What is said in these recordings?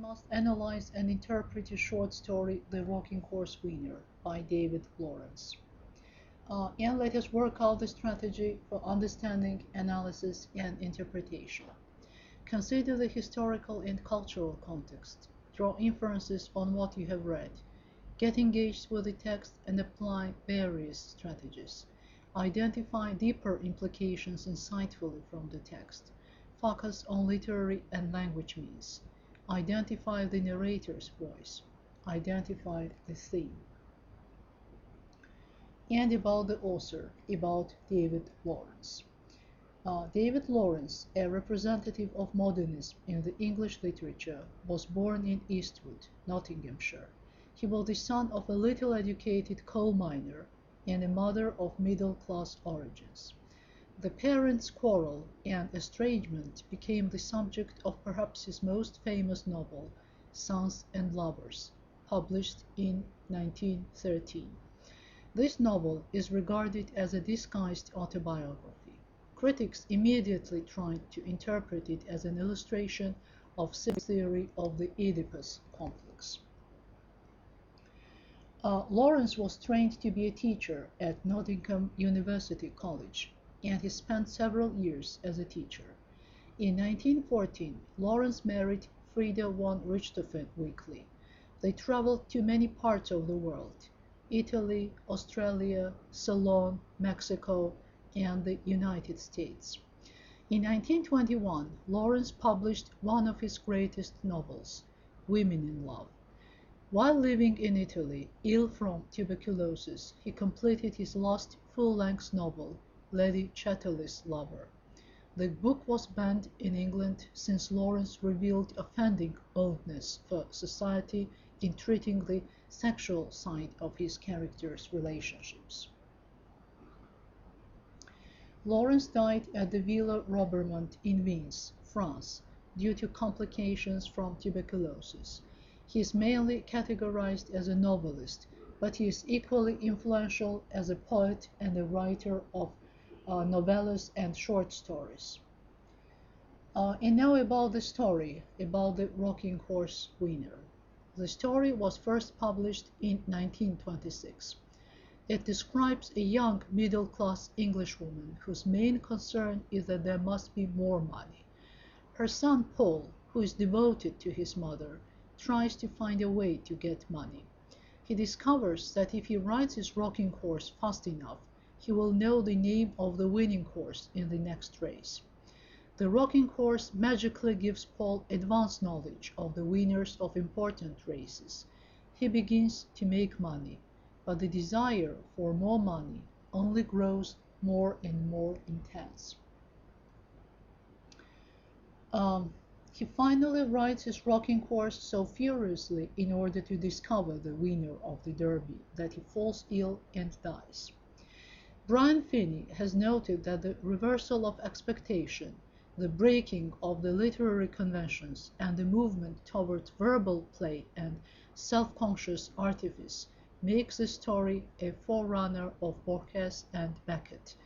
must analyze and interpret a short story, The Rocking Horse Winner, by David Lawrence. And let us work out the strategy for understanding, analysis, and interpretation. Consider the historical and cultural context. Draw inferences on what you have read. Get engaged with the text and apply various strategies. Identify deeper implications insightfully from the text. Focus on literary and language means. Identify the narrator's voice. Identify the theme. And about the author, about David Lawrence. David Lawrence, a representative of modernism in the English literature, was born in Eastwood, Nottinghamshire. He was the son of a little-educated coal miner and a mother of middle-class origins. The parents' quarrel and estrangement became the subject of perhaps his most famous novel, Sons and Lovers, published in 1913. This novel is regarded as a disguised autobiography. Critics immediately tried to interpret it as an illustration of Sibyl theory of the Oedipus complex. Lawrence was trained to be a teacher at Nottingham University College, and he spent several years as a teacher. In 1914, Lawrence married Frida von Richthofen Weekly. They traveled to many parts of the world: Italy, Australia, Ceylon, Mexico, and the United States. In 1921, Lawrence published one of his greatest novels, Women in Love. While living in Italy, ill from tuberculosis, he completed his last full-length novel, Lady Chatterley's Lover. The book was banned in England since Lawrence revealed offending boldness for society in treating the sexual side of his characters' relationships. Lawrence died at the Villa Robermont in Vincennes, France, due to complications from tuberculosis. He is mainly categorized as a novelist, but he is equally influential as a poet and a writer of novellas and short stories. And now about the story, about the Rocking Horse Winner. The story was first published in 1926. It describes a young middle-class Englishwoman whose main concern is that there must be more money. Her son Paul, who is devoted to his mother, tries to find a way to get money. He discovers that if he rides his rocking horse fast enough, he will know the name of the winning horse in the next race. The rocking horse magically gives Paul advanced knowledge of the winners of important races. He begins to make money, but the desire for more money only grows more and more intense. He finally rides his rocking horse so furiously in order to discover the winner of the Derby that he falls ill and dies. Brian Finney has noted that the reversal of expectation, the breaking of the literary conventions, and the movement towards verbal play and self-conscious artifice makes the story a forerunner of Borges and Beckett,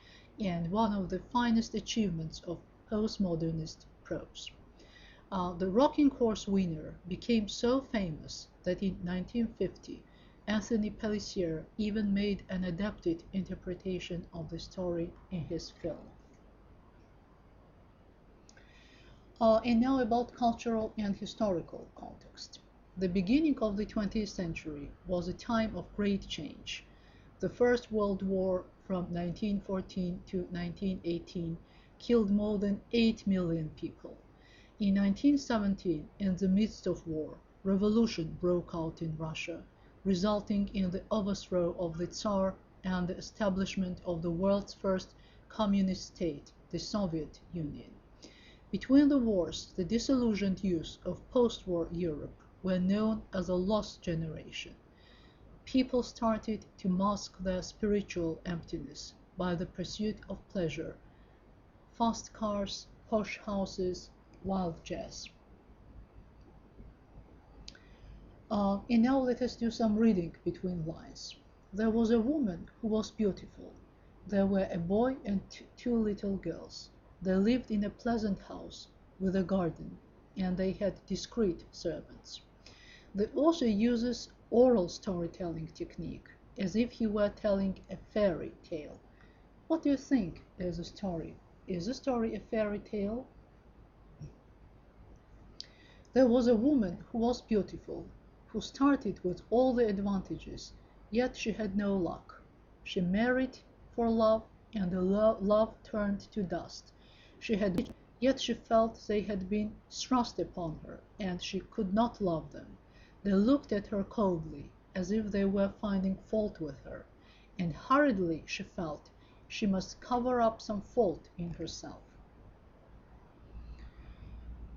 and one of the finest achievements of postmodernist prose. The Rocking Horse Winner became so famous that in 1950, Anthony Pellissier even made an adapted interpretation of the story in his film. And now about cultural and historical context. The beginning of the 20th century was a time of great change. The First World War from 1914 to 1918 killed more than 8 million people. In 1917, in the midst of war, revolution broke out in Russia, resulting in the overthrow of the Tsar and the establishment of the world's first communist state, the Soviet Union. Between the wars, the disillusioned youth of post-war Europe were known as a lost generation. People started to mask their spiritual emptiness by the pursuit of pleasure, fast cars, posh houses, wild jazz. And now let us do some reading between lines. There was a woman who was beautiful. There were a boy and two little girls. They lived in a pleasant house with a garden. and they had discreet servants. The author uses oral storytelling technique as if he were telling a fairy tale. What do you think is a story? Is a story a fairy tale? There was a woman who was beautiful, who started with all the advantages, yet she had no luck. She married for love, and the love turned to dust. She had yet she felt they had been thrust upon her, and she could not love them. They looked at her coldly, as if they were finding fault with her, and hurriedly she felt she must cover up some fault in herself.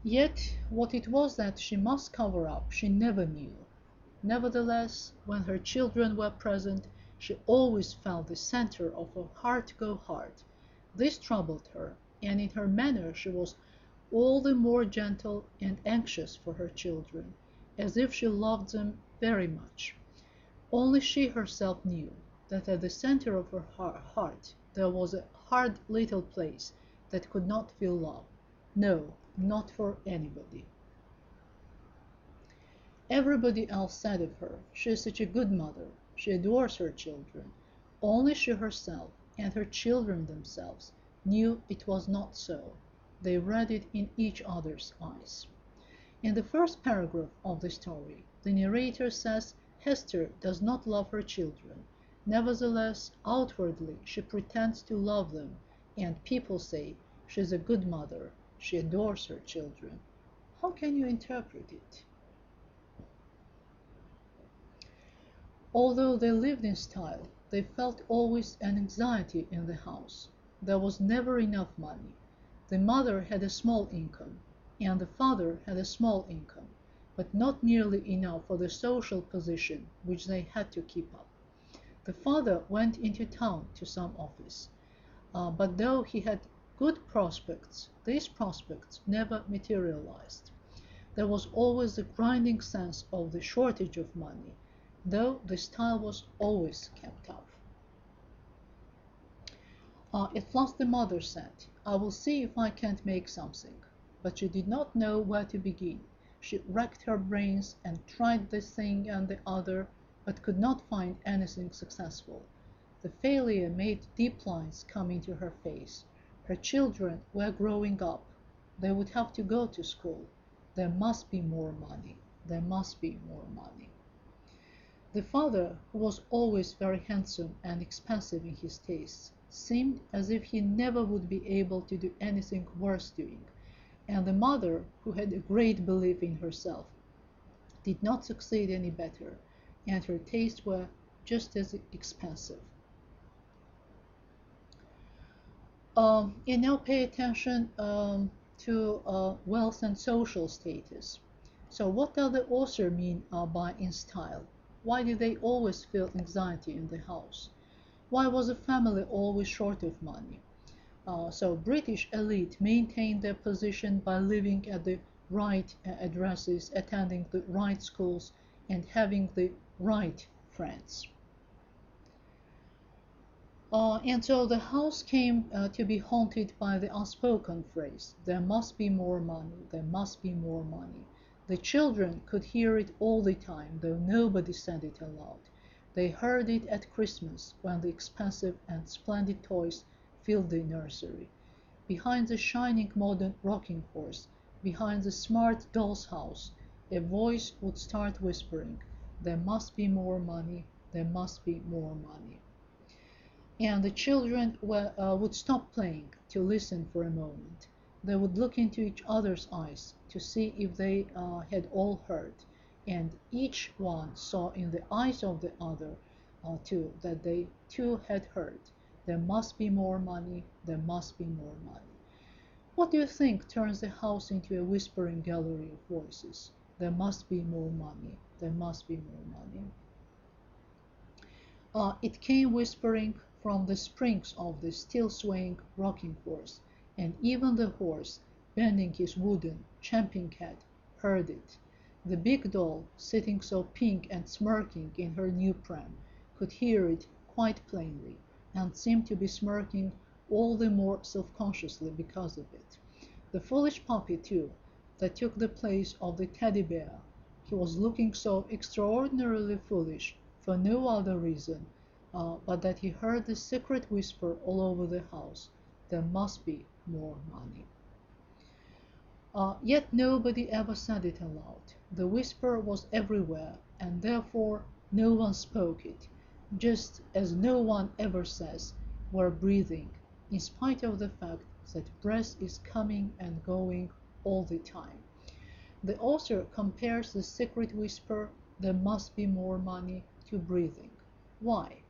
Yet what it was that she must cover up she never knew. Nevertheless, when her children were present, she always felt the center of her heart go hard. This troubled her, and in her manner she was all the more gentle and anxious for her children, as if she loved them very much. Only she herself knew that at the center of her heart there was a hard little place that could not feel love. No, not for anybody. Everybody else said of her, "She is such a good mother, she adores her children." Only she herself, and her children themselves, knew it was not so. They read it in each other's eyes. In the first paragraph of the story, the narrator says Hester does not love her children. Nevertheless, outwardly she pretends to love them, and people say she is a good mother, she adores her children. How can you interpret it? Although they lived in style, they felt always an anxiety in the house. There was never enough money. The mother had a small income, and the father had a small income, but not nearly enough for the social position which they had to keep up. The father went into town to some office, but though he had good prospects, these prospects never materialized. There was always the grinding sense of the shortage of money, though the style was always kept up. At last the mother said, "I will see if I can't make something." But she did not know where to begin. She racked her brains and tried this thing and the other, but could not find anything successful. The failure made deep lines come into her face. Her children were growing up. They would have to go to school. There must be more money. There must be more money. The father, who was always very handsome and expensive in his tastes, seemed as if he never would be able to do anything worth doing, and the mother, who had a great belief in herself, did not succeed any better, and her tastes were just as expensive. And now pay attention to wealth and social status. So what does the author mean by in style? Why did they always feel anxiety in the house? Why was the family always short of money? So British elite maintained their position by living at the right addresses, attending the right schools, and having the right friends. And so the house came to be haunted by the unspoken phrase, "There must be more money, there must be more money." The children could hear it all the time, though nobody said it aloud. They heard it at Christmas, when the expensive and splendid toys filled the nursery. Behind the shining modern rocking horse, behind the smart doll's house, a voice would start whispering, "There must be more money, there must be more money." And the children would stop playing to listen for a moment. They would look into each other's eyes to see if they had all heard, and each one saw in the eyes of the other too that they too had heard. There must be more money, there must be more money. What do you think turns the house into a whispering gallery of voices? There must be more money, there must be more money. It came whispering from the springs of the still swaying rocking horse, and even the horse, bending his wooden, champing head, heard it. The big doll, sitting so pink and smirking in her new pram, could hear it quite plainly, and seemed to be smirking all the more self-consciously because of it. The foolish puppy, too, that took the place of the teddy bear. He was looking so extraordinarily foolish for no other reason but that he heard the secret whisper all over the house, "There must be more money." Yet nobody ever said it aloud. The whisper was everywhere, and therefore no one spoke it, just as no one ever says, "We're breathing," in spite of the fact that breath is coming and going all the time. The author compares the secret whisper, "There must be more money," to breathing. Why?